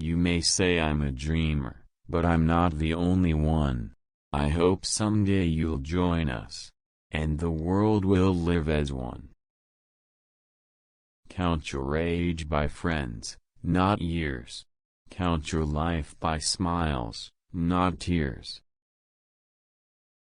You may say I'm a dreamer, but I'm not the only one. I hope someday you'll join us, and the world will live as one. Count your age by friends, not years. Count your life by smiles, not tears.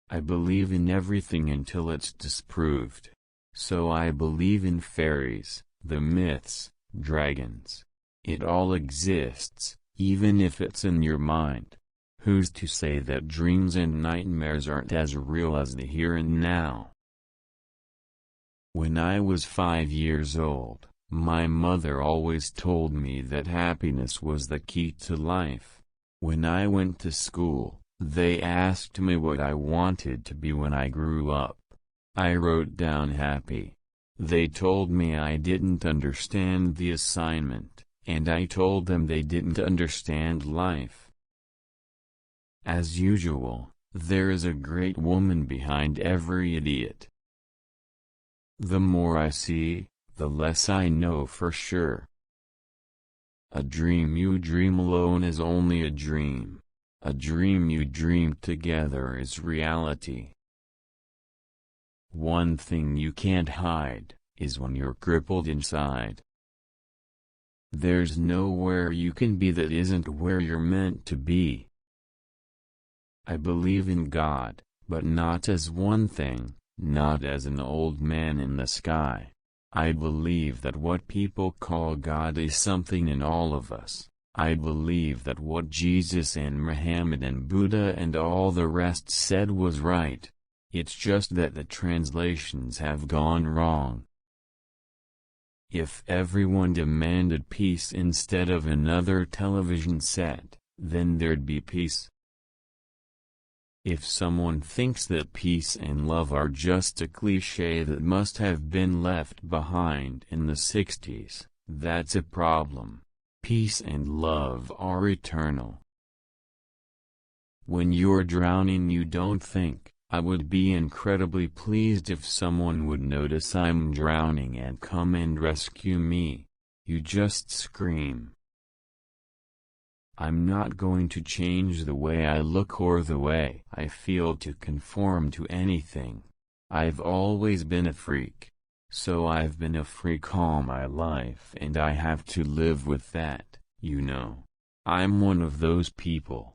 I believe in everything until it's disproved. So I believe in fairies, the myths, dragons. It all exists, even if it's in your mind. Who's to say that dreams and nightmares aren't as real as the here and now? When I was 5 years old, my mother always told me that happiness was the key to life. When I went to school, they asked me what I wanted to be when I grew up. I wrote down happy. They told me I didn't understand the assignment, and I told them they didn't understand life. As usual, there is a great woman behind every idiot. The more I see, the less I know for sure. A dream you dream alone is only a dream. A dream you dream together is reality. One thing you can't hide, is when you're crippled inside. There's nowhere you can be that isn't where you're meant to be. I believe in God, but not as one thing, not as an old man in the sky. I believe that what people call God is something in all of us. I believe that what Jesus and Muhammad and Buddha and all the rest said was right. It's just that the translations have gone wrong. If everyone demanded peace instead of another television set, then there'd be peace. If someone thinks that peace and love are just a cliché that must have been left behind in the 60s, that's a problem. Peace and love are eternal. When you're drowning, you don't think, I would be incredibly pleased if someone would notice I'm drowning and come and rescue me. You just scream. I'm not going to change the way I look or the way I feel to conform to anything. I've always been a freak. So I've been a freak all my life and I have to live with that, you know. I'm one of those people.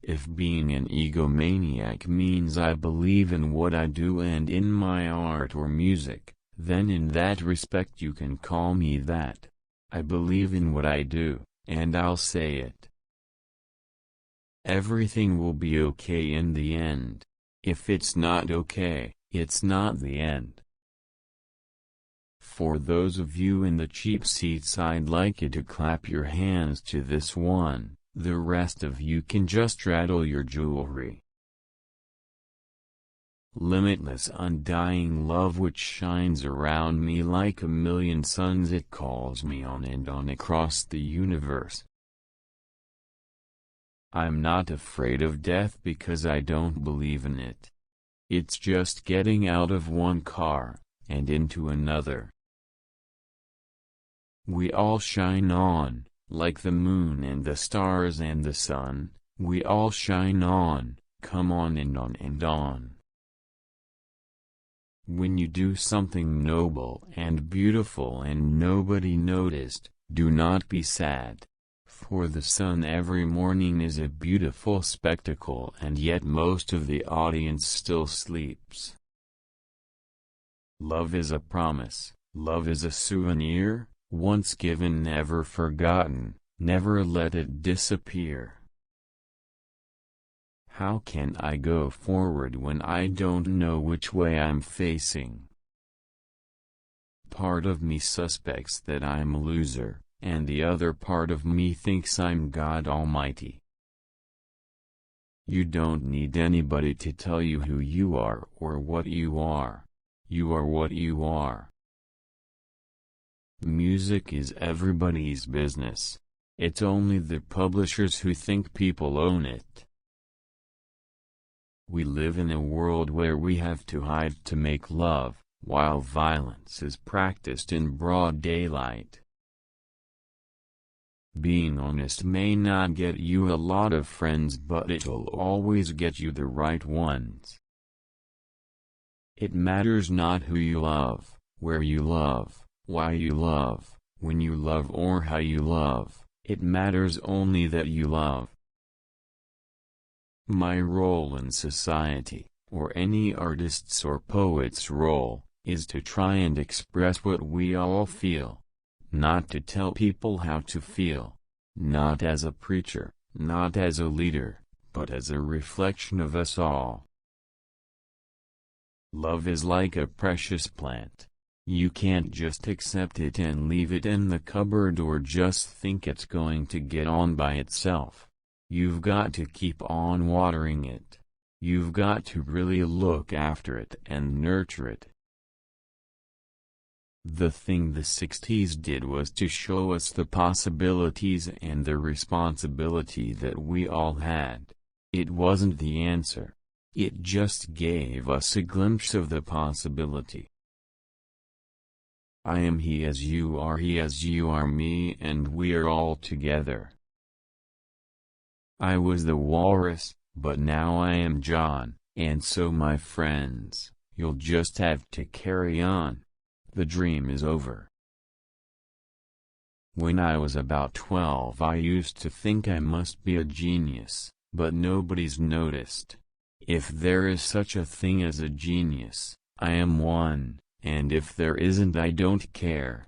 If being an egomaniac means I believe in what I do and in my art or music, then in that respect you can call me that. I believe in what I do, and I'll say it. Everything will be okay in the end. If it's not okay, it's not the end. For those of you in the cheap seats, I'd like you to clap your hands to this one. The rest of you can just rattle your jewelry. Limitless undying love which shines around me like a million suns, it calls me on and on across the universe. I'm not afraid of death because I don't believe in it. It's just getting out of one car, and into another. We all shine on. Like the moon and the stars and the sun, we all shine on, come on and on and on. When you do something noble and beautiful and nobody noticed, do not be sad. For the sun every morning is a beautiful spectacle and yet most of the audience still sleeps. Love is a promise, love is a souvenir. Once given, never forgotten, never let it disappear. How can I go forward when I don't know which way I'm facing? Part of me suspects that I'm a loser, and the other part of me thinks I'm God Almighty. You don't need anybody to tell you who you are or what you are. You are what you are. Music is everybody's business. It's only the publishers who think people own it. We live in a world where we have to hide to make love, while violence is practiced in broad daylight. Being honest may not get you a lot of friends, but it'll always get you the right ones. It matters not who you love, where you love, why you love, when you love or how you love, it matters only that you love. My role in society, or any artist's or poet's role, is to try and express what we all feel. Not to tell people how to feel. Not as a preacher, not as a leader, but as a reflection of us all. Love is like a precious plant. You can't just accept it and leave it in the cupboard or just think it's going to get on by itself. You've got to keep on watering it. You've got to really look after it and nurture it. The thing the 60s did was to show us the possibilities and the responsibility that we all had. It wasn't the answer. It just gave us a glimpse of the possibility. I am he as you are me, and we are all together. I was the walrus, but now I am John, and so my friends, you'll just have to carry on. The dream is over. When I was about 12, I used to think I must be a genius, but nobody's noticed. If there is such a thing as a genius, I am one, and if there isn't, I don't care.